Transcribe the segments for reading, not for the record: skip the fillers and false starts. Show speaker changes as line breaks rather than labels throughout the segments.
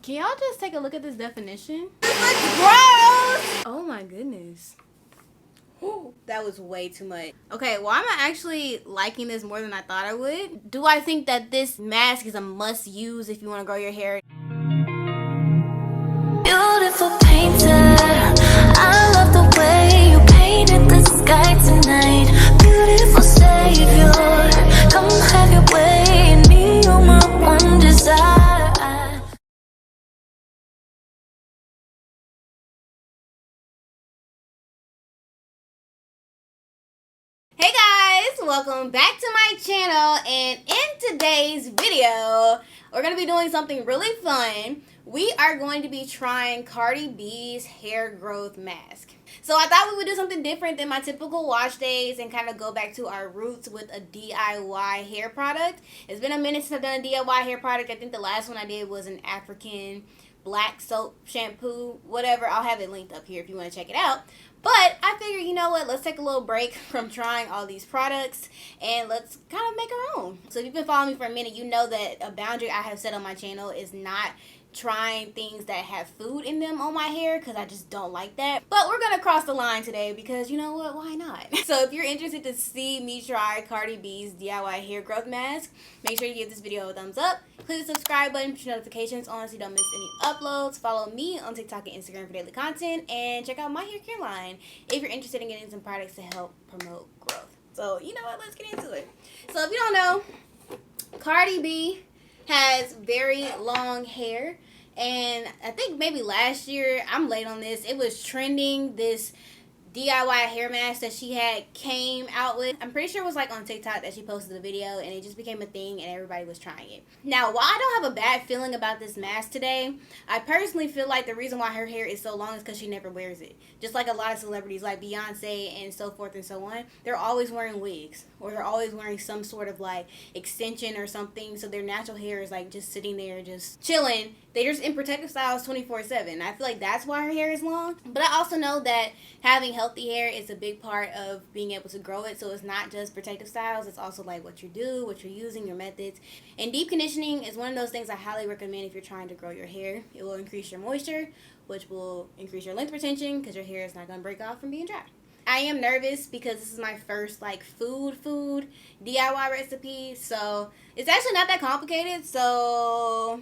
Can y'all just take a look at this definition?
It's gross!
Oh my goodness.
Ooh, that was way too much.
Okay, well, I'm actually liking this more than I thought I would. Do I think that this mask is a must use if you want to grow your hair?
Beautiful painter, I love the way you painted the sky tonight. Beautiful savior, come have your way in me, you're my one desire.
Hey guys, welcome back to my channel, and in today's video, we're going to be doing something really fun. We are going to be trying Cardi B's hair growth mask. So I thought we would do something different than my typical wash days and kind of go back to our roots with a DIY hair product. It's been a minute since I've done a DIY hair product. I think the last one I did was an African black soap shampoo, whatever. I'll have it linked up here if you want to check it out. But I figured, you know what, let's take a little break from trying all these products and let's kind of make our own. So if you've been following me for a minute, you know that a boundary I have set on my channel is not trying things that have food in them on my hair, because I just don't like that. But we're gonna cross the line today because, you know what, why not? So if you're interested to see me try Cardi B's DIY hair growth mask, make sure you give this video a thumbs up, click the subscribe button, put your notifications on so you don't miss any uploads, follow me on TikTok and Instagram for daily content, and check out my hair care line if you're interested in getting some products to help promote growth. So you know what, let's get into it. So if you don't know, Cardi B has very long hair, and I think maybe last year, I'm late on this, it was trending, this DIY hair mask that she had came out with. I'm pretty sure it was like on TikTok that she posted the video, and it just became a thing and everybody was trying it. Now, while I don't have a bad feeling about this mask today, I personally feel like the reason why her hair is so long is because she never wears it. Just like a lot of celebrities like Beyonce and so forth and so on, they're always wearing wigs, or they're always wearing some sort of like extension or something, so their natural hair is like just sitting there just chilling. They're just in protective styles 24/7. I feel like that's why her hair is long. But I also know that having healthy hair is a big part of being able to grow it. So it's not just protective styles. It's also like what you do, what you're using, your methods. And deep conditioning is one of those things I highly recommend if you're trying to grow your hair. It will increase your moisture, which will increase your length retention because your hair is not going to break off from being dry. I am nervous because this is my first like food DIY recipe. So it's actually not that complicated. So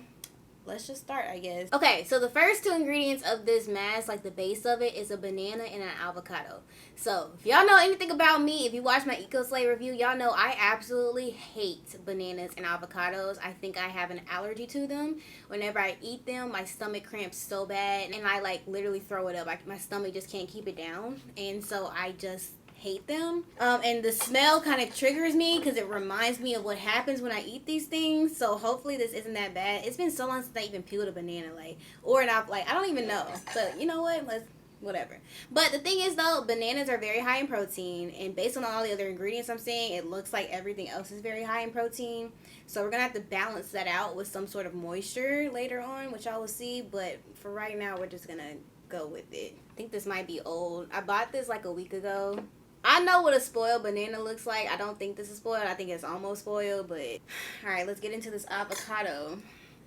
let's just start, I guess. Okay, so the first two ingredients of this mask, like the base of it, is a banana and an avocado. So if y'all know anything about me, if you watch my EcoSlay review, y'all know I absolutely hate bananas and avocados. I think I have an allergy to them. Whenever I eat them, my stomach cramps so bad, and I like literally throw it up. My stomach just can't keep it down, and so I just hate them. And the smell kind of triggers me because it reminds me of what happens when I eat these things. So hopefully this isn't that bad. It's been so long since I even peeled a banana, or an apple. I don't even know. But you know what? Whatever. But the thing is though, bananas are very high in protein, and based on all the other ingredients I'm seeing, it looks like everything else is very high in protein. So we're gonna have to balance that out with some sort of moisture later on, which y'all will see. But for right now, we're just gonna go with it. I think this might be old. I bought this like a week ago. I know what a spoiled banana looks like. I don't think this is spoiled. I think it's almost spoiled, but alright, let's get into this avocado.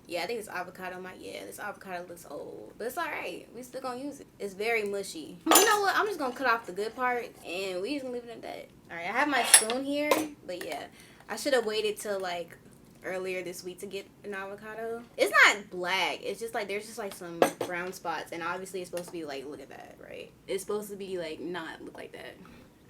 Yeah, I think this avocado this avocado looks old, but it's alright. We still gonna use it. It's very mushy. You know what? I'm just gonna cut off the good part, and we just gonna leave it at that. Alright, I have my spoon here, but yeah, I should have waited till like earlier this week to get an avocado. It's not black, it's just like there's just like some brown spots, and obviously it's supposed to be like, look at that, right? It's supposed to be like not look like that.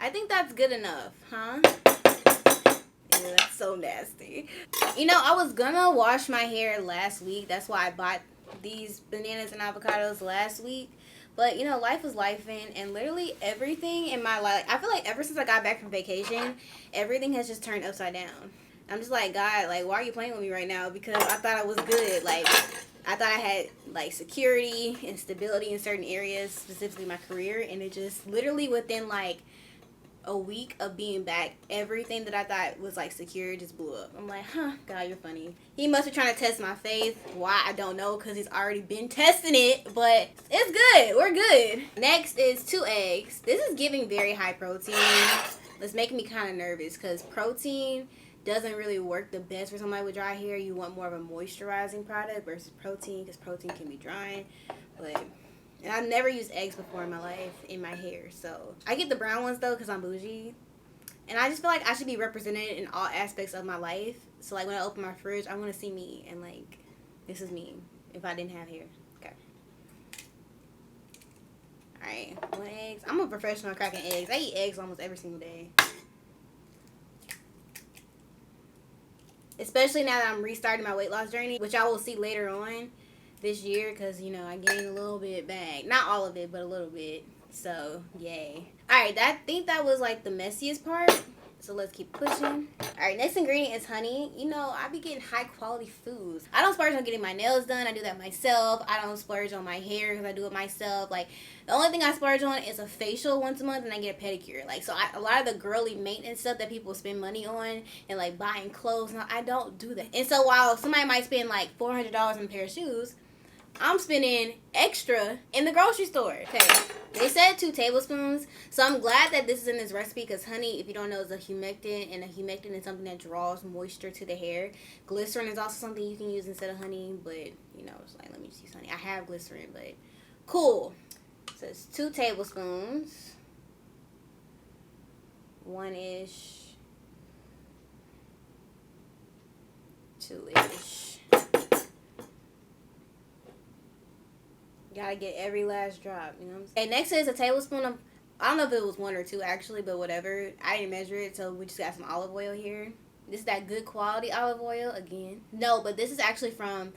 I think that's good enough, huh? Ew, that's so nasty. You know, I was gonna wash my hair last week. That's why I bought these bananas and avocados last week. But, you know, life is lifing, and literally everything in my life, I feel like ever since I got back from vacation, everything has just turned upside down. I'm just like, God, like, why are you playing with me right now? Because I thought I was good. Like, I thought I had, like, security and stability in certain areas, specifically my career, and it just literally within, like, a week of being back, everything that I thought was like secure just blew up. I'm like, huh, God, you're funny. He must be trying to test my faith. Why, I don't know, because he's already been testing it, but it's good. We're good. Next is 2 eggs. This is giving very high protein. It's making me kind of nervous because protein doesn't really work the best for somebody with dry hair. You want more of a moisturizing product versus protein, because protein can be drying. But, and I've never used eggs before in my life in my hair. So I get the brown ones though because I'm bougie. And I just feel like I should be represented in all aspects of my life. So like when I open my fridge, I want to see me. And like, this is me if I didn't have hair. Okay. Alright, 1 egg. I'm a professional at cracking eggs. I eat eggs almost every single day. Especially now that I'm restarting my weight loss journey, which I will see later on this year because, you know, I gained a little bit back. Not all of it, but a little bit. So, yay. Alright, I think that was like the messiest part. So let's keep pushing. Alright, next ingredient is honey. You know, I be getting high quality foods. I don't splurge on getting my nails done. I do that myself. I don't splurge on my hair because I do it myself. Like, the only thing I splurge on is a facial once a month and I get a pedicure. Like, so a lot of the girly maintenance stuff that people spend money on and like buying clothes, no, I don't do that. And so while somebody might spend like $400 on a pair of shoes, I'm spending extra in the grocery store. Okay, they said 2 tablespoons. So I'm glad that this is in this recipe because honey, if you don't know, is a humectant. And a humectant is something that draws moisture to the hair. Glycerin is also something you can use instead of honey. But, you know, it's like, let me just use honey. I have glycerin, but cool. So it's 2 tablespoons. 1-ish. 2-ish. Gotta get every last drop, you know what I'm saying? And next is a tablespoon of, I don't know if it was 1 or 2 actually, but whatever. I didn't measure it, so we just got some olive oil here. This is that good quality olive oil again. No, but this is actually from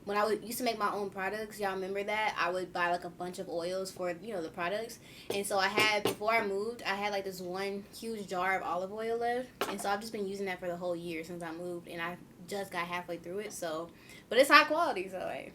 when I used to make my own products. Y'all remember that? I would buy like a bunch of oils for, you know, the products. And so I had, before I moved, I had like this one huge jar of olive oil left. And so I've just been using that for the whole year since I moved. And I just got halfway through it, so. But it's high quality, so like.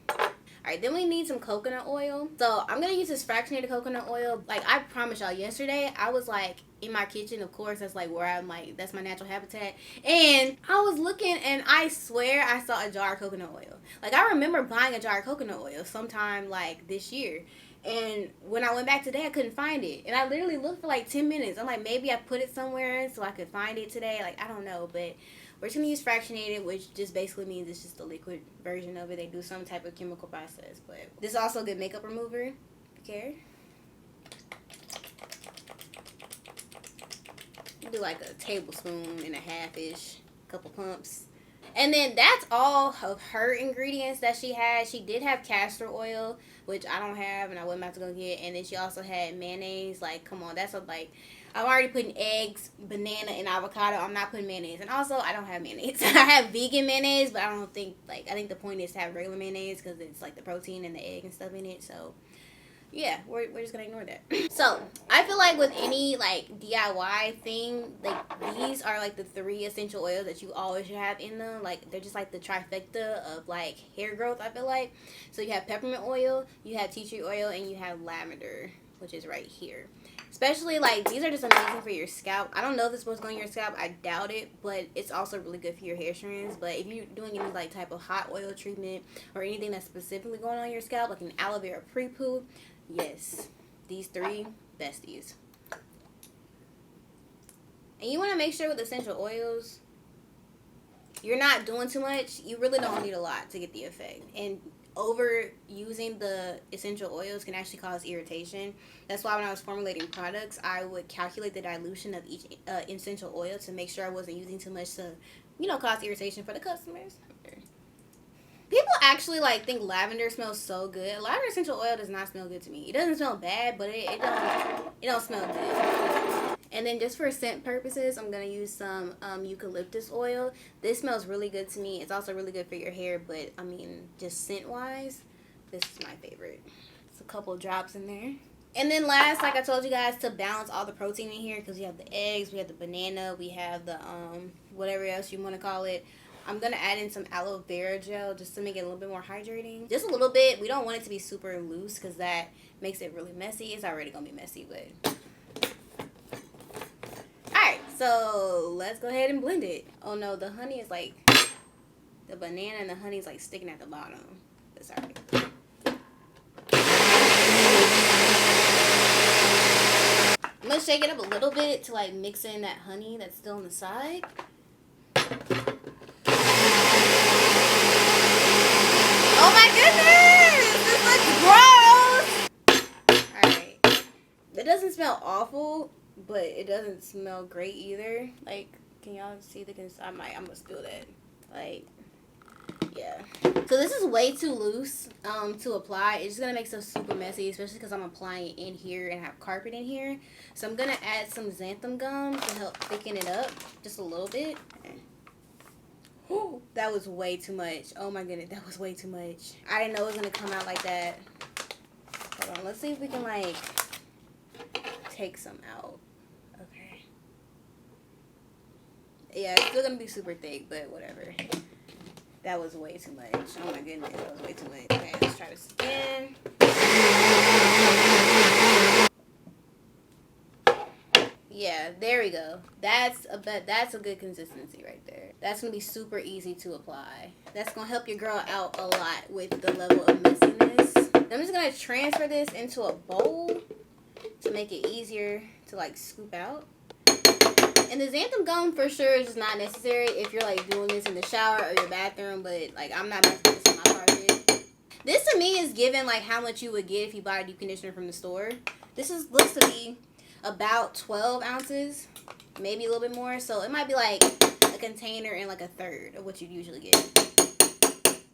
Alright, then we need some coconut oil. So I'm going to use this fractionated coconut oil. Like, I promise y'all, yesterday, I was like in my kitchen. Of course, that's like where I'm like, that's my natural habitat. And I was looking and I swear I saw a jar of coconut oil. Like, I remember buying a jar of coconut oil sometime like this year. And when I went back today, I couldn't find it. And I literally looked for like 10 minutes. I'm like, maybe I put it somewhere so I could find it today. Like, I don't know, but we're just going to use fractionated, which just basically means it's just a liquid version of it. They do some type of chemical process. But this is also a good makeup remover, if you care. Do like a tablespoon and a half-ish, couple pumps. And then that's all of her ingredients that she had. She did have castor oil, which I don't have and I wasn't about to go get. And then she also had mayonnaise. Like, come on, that's like, I'm already putting eggs, banana, and avocado. I'm not putting mayonnaise. And also, I don't have mayonnaise. I have vegan mayonnaise, but I don't think, like, I think the point is to have regular mayonnaise because it's, like, the protein and the egg and stuff in it. So, yeah, we're just going to ignore that. So, I feel like with any, like, DIY thing, like, these are, like, the 3 essential oils that you always should have in them. Like, they're just, like, the trifecta of, like, hair growth, I feel like. So, you have peppermint oil, you have tea tree oil, and you have lavender, which is right here. Especially, like, these are just amazing for your scalp. I don't know if it's supposed to go on your scalp. I doubt it. But it's also really good for your hair strands. But if you're doing any, like, type of hot oil treatment or anything that's specifically going on your scalp, like an aloe vera pre-poo, yes. These 3 besties. And you want to make sure with essential oils, you're not doing too much. You really don't need a lot to get the effect. And overusing the essential oils can actually cause irritation. That's why when I was formulating products, I would calculate the dilution of each essential oil to make sure I wasn't using too much to, you know, cause irritation for the customers. People actually, like, think lavender smells so good. Lavender essential oil does not smell good to me. It doesn't smell bad, but it don't smell good. And then just for scent purposes, I'm going to use some eucalyptus oil. This smells really good to me. It's also really good for your hair, but, I mean, just scent-wise, this is my favorite. It's a couple drops in there. And then last, like I told you guys, to balance all the protein in here, because we have the eggs, we have the banana, we have the, whatever else you want to call it. I'm going to add in some aloe vera gel just to make it a little bit more hydrating. Just a little bit. We don't want it to be super loose because that makes it really messy. It's already going to be messy, but... Alright, so let's go ahead and blend it. Oh no, the honey is like... The banana and the honey is like sticking at the bottom. That's alright. I'm going to shake it up a little bit to like mix in that honey that's still on the side. awful, but it doesn't smell great either. Like, can y'all see the I'm gonna spill that. Like, yeah. So this is way too loose to apply. It's just gonna make stuff super messy, especially because I'm applying it in here and have carpet in here. So I'm gonna add some xanthan gum to help thicken it up just a little bit.
Ooh, that was way too much. Oh my goodness, that was way too much.
I didn't know it was gonna come out like that. Hold on, let's see if we can like take some out. Okay. Yeah, it's still gonna be super thick, but whatever. That was way too much. Oh my goodness, that was way too much. Okay, let's try this again. Yeah, there we go. That's a good consistency right there. That's gonna be super easy to apply. That's gonna help your girl out a lot with the level of messiness. I'm just gonna transfer this into a bowl to make it easier to like scoop out. And the xanthan gum for sure is just not necessary if you're like doing this in the shower or your bathroom, but like I'm not about to put this on my carpet. This to me is given like how much you would get if you bought a deep conditioner from the store. This looks to be about 12 ounces, maybe a little bit more. So it might be like a container and like a third of what you'd usually get.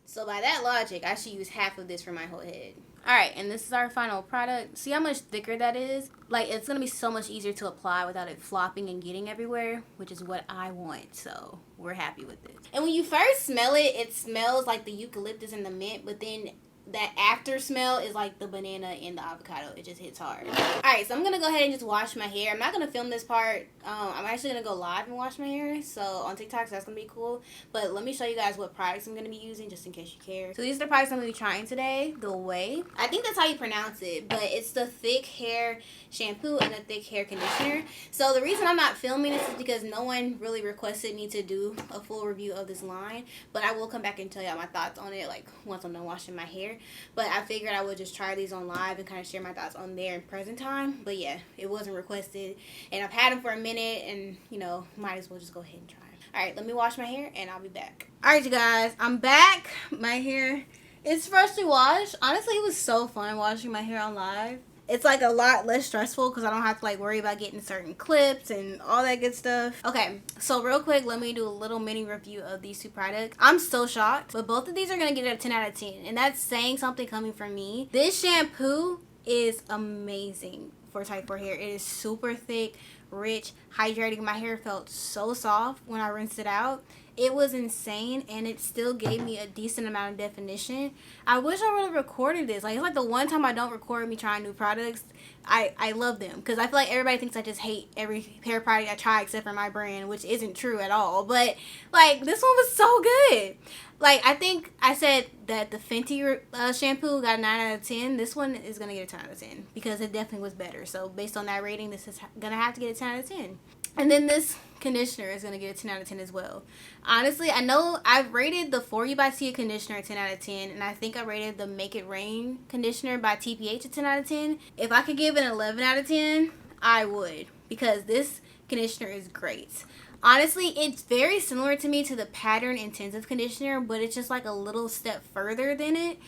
So by that logic, I should use half of this for my whole head. Alright, and this is our final product. See how much thicker that is? Like, it's going to be so much easier to apply without it flopping and getting everywhere, which is what I want. So, we're happy with this. And when you first smell it, it smells like the eucalyptus and the mint, but then that after smell is like the banana and the avocado. It just hits hard. Alright, so I'm going to go ahead and just wash my hair. I'm not going to film this part. I'm actually going to go live and wash my hair. So on TikTok, so that's going to be cool. But let me show you guys what products I'm going to be using just in case you care. So these are the products I'm going to be trying today. The Way. I think that's how you pronounce it. But it's the thick hair shampoo and the thick hair conditioner. So the reason I'm not filming this is because no one really requested me to do a full review of this line. But I will come back and tell y'all my thoughts on it like once I'm done washing my hair. But I figured I would just try these on live and kind of share my thoughts on there in present time. But yeah, it wasn't requested. And I've had them for a minute and, you know, might as well just go ahead and try them. Alright, let me wash my hair and I'll be back. Alright, you guys, I'm back. My hair is freshly washed. Honestly, it was so fun washing my hair on live. It's like a lot less stressful because I don't have to like worry about getting certain clips and all that good stuff. Okay, so real quick, let me do a little mini review of these two products. I'm so shocked, but both of these are going to get a 10 out of 10. And that's saying something coming from me. This shampoo is amazing for type 4 hair. It is super thick, rich, hydrating. My hair felt so soft when I rinsed it out. It was insane, and it still gave me a decent amount of definition. I wish I would have recorded this. Like, it's like the one time I don't record me trying new products. I love them because I feel like everybody thinks I just hate every hair product I try except for my brand, which isn't true at all. But, like, this one was so good. Like, I think I said that the Fenty shampoo got a 9 out of 10. This one is going to get a 10 out of 10 because it definitely was better. So, based on that rating, this is going to have to get a 10 out of 10. And then this conditioner is going to get a 10 out of 10 as well. Honestly, I know I've rated the For You by Tia conditioner a 10 out of 10. And I think I rated the Make It Rain conditioner by TPH a 10 out of 10. If I could give an 11 out of 10, I would. Because this conditioner is great. Honestly, it's very similar to me to the Pattern Intensive conditioner. But it's just like a little step further than it.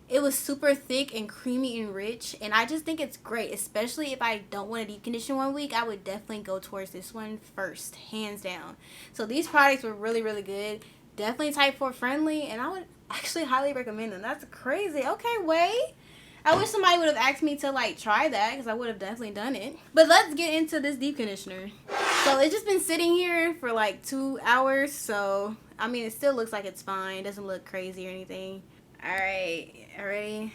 It was super thick and creamy and rich, and I just think it's great, especially if I don't want to deep condition one week. I would definitely go towards this one first, hands down. So these products were really, really good. Definitely type 4 friendly, and I would actually highly recommend them. That's crazy. Okay, Way. I wish somebody would have asked me to like try that because I would have definitely done it. But let's get into this deep conditioner. So it's just been sitting here for like 2 hours, so I mean it still looks like it's fine. It doesn't look crazy or anything. Alright, ready?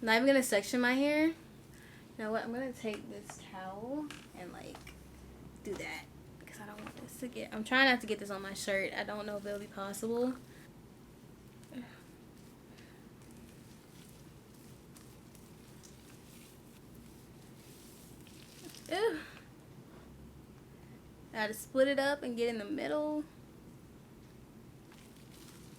Now I'm gonna section my hair. You know what? I'm gonna take this towel and like do that because I don't want this to get. I'm trying not to get this on my shirt. I don't know if it'll be possible. Ew. I gotta split it up and get in the middle.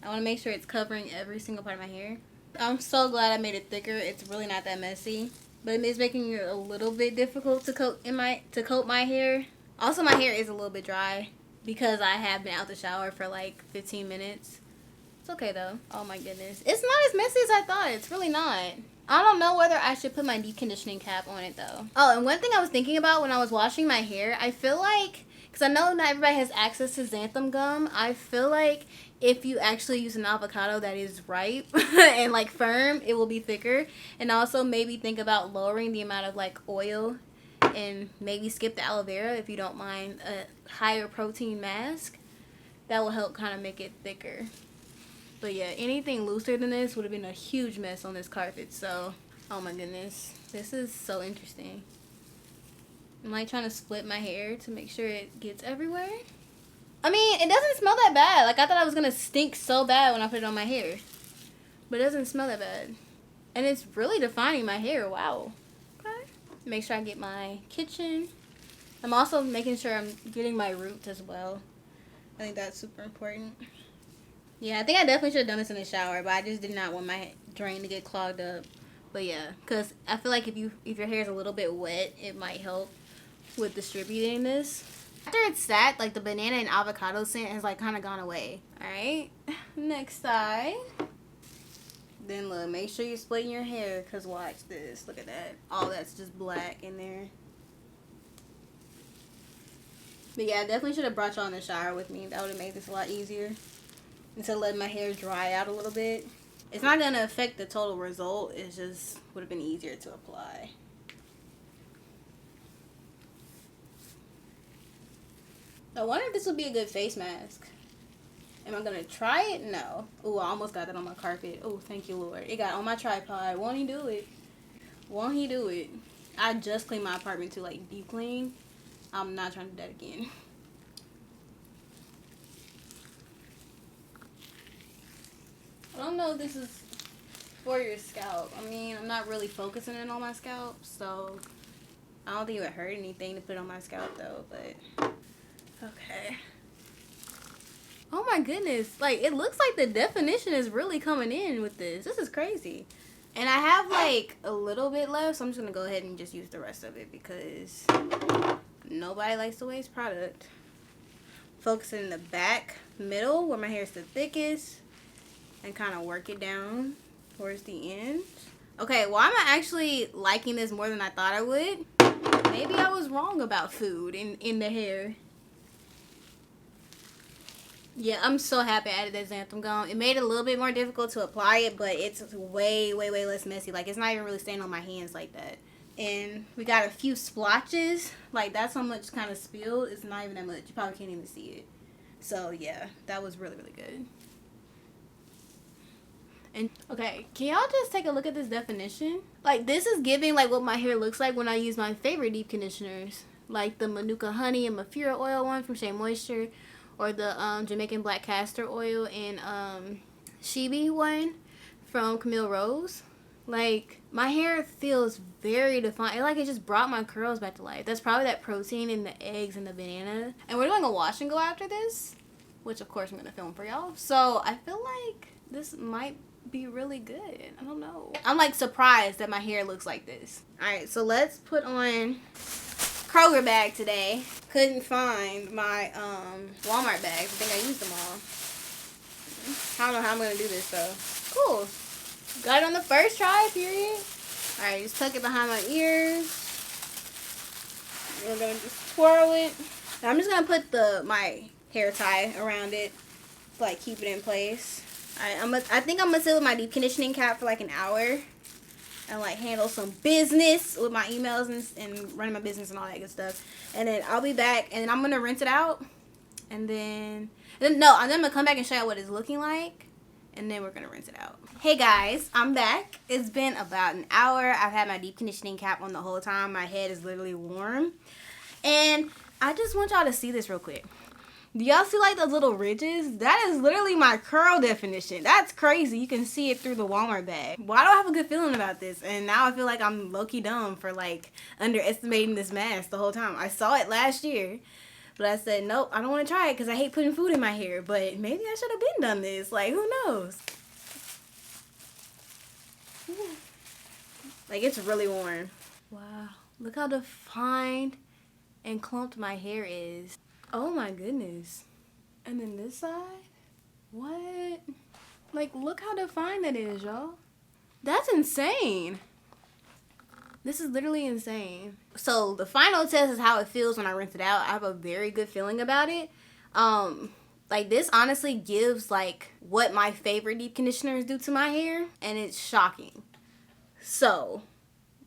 I want to make sure it's covering every single part of my hair. I'm so glad I made it thicker. It's really not that messy. But it is making it a little bit difficult to coat my hair. Also, my hair is a little bit dry because I have been out the shower for like 15 minutes. It's okay though. Oh my goodness. It's not as messy as I thought. It's really not. I don't know whether I should put my deep conditioning cap on it though. Oh, and one thing I was thinking about when I was washing my hair, I feel like, because I know not everybody has access to xanthan gum, I feel like if you actually use an avocado that is ripe and like firm, it will be thicker. And also maybe think about lowering the amount of like oil and maybe skip the aloe vera if you don't mind a higher protein mask. That will help kind of make it thicker. But yeah, anything looser than this would have been a huge mess on this carpet. So, oh my goodness. This is so interesting. I'm like trying to split my hair to make sure it gets everywhere. I mean, it doesn't smell that bad. Like, I thought I was going to stink so bad when I put it on my hair. But it doesn't smell that bad. And it's really defining my hair. Wow. Okay. Make sure I get my kitchen. I'm also making sure I'm getting my roots as well. I think that's super important. Yeah, I think I definitely should have done this in the shower, but I just did not want my drain to get clogged up. But yeah, because I feel like if your hair is a little bit wet, it might help with distributing this. After it's sat, like the banana and avocado scent has like kind of gone away. Alright, next side. Then look, make sure you're splitting your hair, because watch this. Look at that. All that's just black in there. But yeah, I definitely should have brought y'all in the shower with me. That would have made this a lot easier. Instead of letting my hair dry out a little bit. It's not going to affect the total result. It just would have been easier to apply. I wonder if this would be a good face mask. Am I going to try it? No. Ooh, I almost got that on my carpet. Oh, thank you, Lord. It got on my tripod. Won't he do it? Won't he do it? I just cleaned my apartment to like deep clean. I'm not trying to do that again. I don't know if this is for your scalp. I mean, I'm not really focusing it on my scalp, so I don't think it would hurt anything to put on my scalp though, but okay. Oh my goodness. Like, it looks like the definition is really coming in with this. This is crazy. And I have like a little bit left, so I'm just going to go ahead and just use the rest of it because nobody likes to waste product. Focusing in the back middle where my hair is the thickest. And kind of work it down towards the end. Okay, well, I'm actually liking this more than I thought I would. Maybe I was wrong about food in the hair. Yeah, I'm so happy I added that xanthan gum. It made it a little bit more difficult to apply it, but it's way, way, way less messy. Like, it's not even really staying on my hands like that. And we got a few splotches. Like, that's how much kind of spilled. It's not even that much. You probably can't even see it. So, yeah, that was really, really good. And okay, can y'all just take a look at this definition? Like, this is giving like what my hair looks like when I use my favorite deep conditioners, like the Manuka Honey and Mafira Oil one from Shea Moisture, or the Jamaican Black Castor Oil and Shibi one from Camille Rose. Like, my hair feels very defined. Like, it just brought my curls back to life. That's probably that protein in the eggs and the banana. And we're doing a wash and go after this, which of course I'm gonna film for y'all. So I feel like this might be really good. I don't know. I'm like surprised that my hair looks like this. Alright, so let's put on Kroger bag today. Couldn't find my Walmart bags. I think I used them all. I don't know how I'm gonna do this though. Cool. Got it on the first try, period. Alright, just tuck it behind my ears. We're gonna just twirl it. Now I'm just gonna put my hair tie around it to like keep it in place. Alright, I think I'm gonna sit with my deep conditioning cap for like an hour and like handle some business with my emails and running my business and all that good stuff. And then I'll be back and then I'm gonna rinse it out. And then I'm gonna come back and show you what it's looking like. And then we're gonna rinse it out. Hey guys, I'm back. It's been about an hour. I've had my deep conditioning cap on the whole time. My head is literally warm. And I just want y'all to see this real quick. Do y'all see like those little ridges? That is literally my curl definition. That's crazy. You can see it through the Walmart bag. Why do I have a good feeling about this? And now I feel like I'm low-key dumb for like underestimating this mask the whole time. I saw it last year, but I said, nope, I don't want to try it because I hate putting food in my hair. But maybe I should have been done this. Like, who knows? Like, it's really warm. Wow. Look how defined and clumped my hair is. Oh my goodness. And then this side? What? Like, look how defined that is, y'all. That's insane. This is literally insane. So the final test is how it feels when I rinse it out. I have a very good feeling about it. Like this honestly gives like what my favorite deep conditioners do to my hair, and it's shocking. So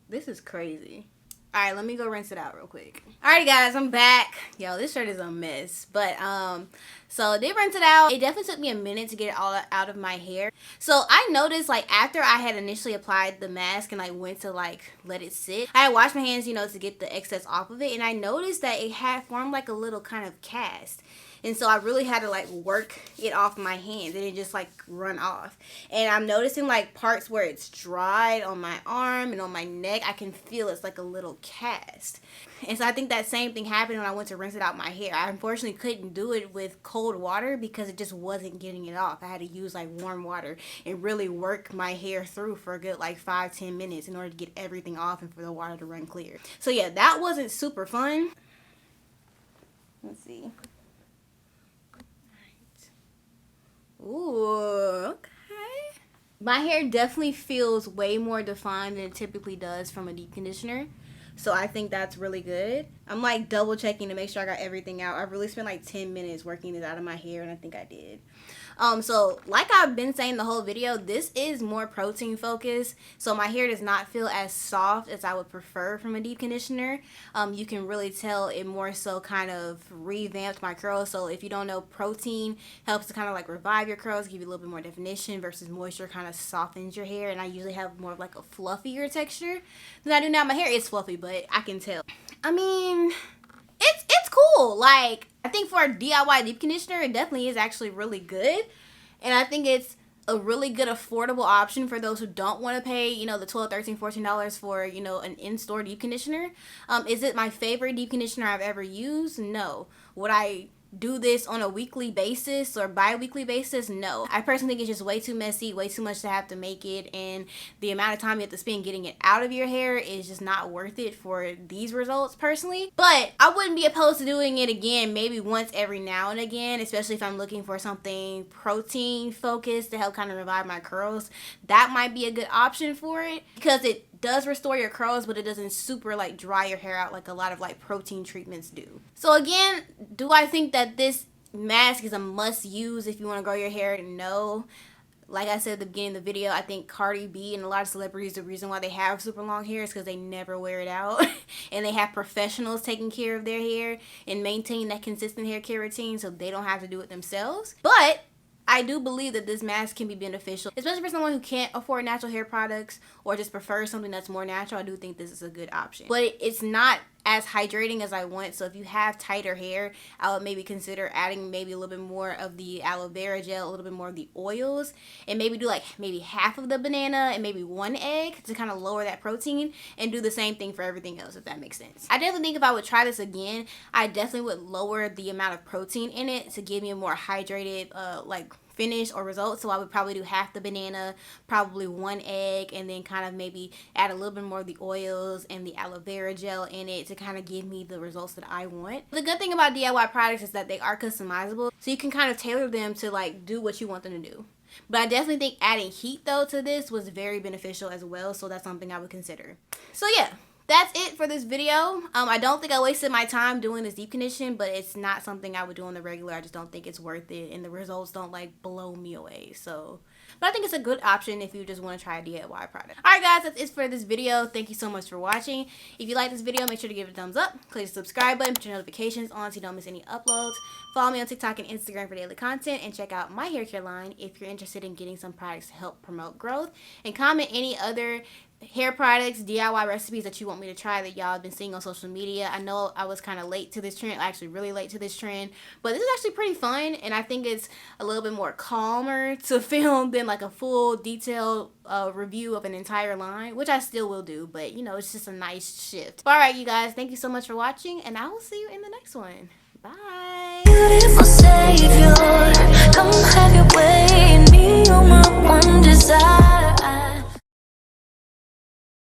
this is crazy. All right, let me go rinse it out real quick. Alrighty guys, I'm back. Yo, this shirt is a mess. But so I did rinse it out. It definitely took me a minute to get it all out of my hair. So I noticed like after I had initially applied the mask and like went to like let it sit, I had washed my hands, you know, to get the excess off of it, and I noticed that it had formed like a little kind of cast. And so I really had to like work it off my hands and it just like run off. And I'm noticing like parts where it's dried on my arm and on my neck. I can feel it's like a little cast. And so I think that same thing happened when I went to rinse it out my hair. I unfortunately couldn't do it with cold water because it just wasn't getting it off. I had to use like warm water and really work my hair through for a good like 5-10 minutes in order to get everything off and for the water to run clear. So yeah, that wasn't super fun. Let's see. Ooh, okay. My hair definitely feels way more defined than it typically does from a deep conditioner. So I think that's really good. I'm like double checking to make sure I got everything out. I really spent like 10 minutes working it out of my hair, and I think I did. So like I've been saying the whole video, this is more protein focused. So my hair does not feel as soft as I would prefer from a deep conditioner. You can really tell it more so kind of revamped my curls. So if you don't know, protein helps to kind of like revive your curls, give you a little bit more definition, versus moisture kind of softens your hair. And I usually have more of like a fluffier texture than I do now. My hair is fluffy, but I can tell. I mean, it's cool. Like, I think for a DIY deep conditioner, it definitely is actually really good. And I think it's a really good affordable option for those who don't want to pay, you know, the $12, $13, $14 for, you know, an in-store deep conditioner. Is it my favorite deep conditioner I've ever used? No. Would I do this on a weekly basis or bi-weekly basis? No. I personally think it's just way too messy, way too much to have to make it, and the amount of time you have to spend getting it out of your hair is just not worth it for these results personally. But I wouldn't be opposed to doing it again, maybe once every now and again, especially if I'm looking for something protein focused to help kind of revive my curls. That might be a good option for it because it does restore your curls, but it doesn't super like dry your hair out like a lot of like protein treatments do. So again, do I think that this mask is a must use if you want to grow your hair? No. Like I said at the beginning of the video, I think Cardi B and a lot of celebrities, the reason why they have super long hair is because they never wear it out. And they have professionals taking care of their hair and maintaining that consistent hair care routine so they don't have to do it themselves. But I do believe that this mask can be beneficial, especially for someone who can't afford natural hair products or just prefers something that's more natural. I do think this is a good option. But it's not as hydrating as I want. So if you have tighter hair, I would maybe consider adding maybe a little bit more of the aloe vera gel, a little bit more of the oils, and maybe do like maybe half of the banana and maybe 1 egg to kind of lower that protein, and do the same thing for everything else, if that makes sense. I definitely think if I would try this again, I definitely would lower the amount of protein in it to give me a more hydrated like finish or result. So I would probably do half the banana, probably 1 egg, and then kind of maybe add a little bit more of the oils and the aloe vera gel in it to kind of give me the results that I want. The good thing about DIY products is that they are customizable, so you can kind of tailor them to like do what you want them to do. But I definitely think adding heat though to this was very beneficial as well, so that's something I would consider. So yeah, that's it for this video. I don't think I wasted my time doing this deep condition, but it's not something I would do on the regular. I just don't think it's worth it, and the results don't like blow me away. So, but I think it's a good option if you just want to try a DIY product. Alright guys, that's it for this video. Thank you so much for watching. If you like this video, make sure to give it a thumbs up. Click the subscribe button, put your notifications on so you don't miss any uploads. Follow me on TikTok and Instagram for daily content, and check out my hair care line if you're interested in getting some products to help promote growth. And comment any other hair products, DIY recipes that you want me to try that y'all have been seeing on social media. I know I was kind of late to this trend, actually really late to this trend, but this is actually pretty fun, and I think it's a little bit more calmer to film than like a full detailed review of an entire line, which I still will do, but you know, it's just a nice shift. Alright you guys, thank you so much for watching, and I will see you in the next one. Bye.
Beautiful savior, come have your way in me, you're my one desire.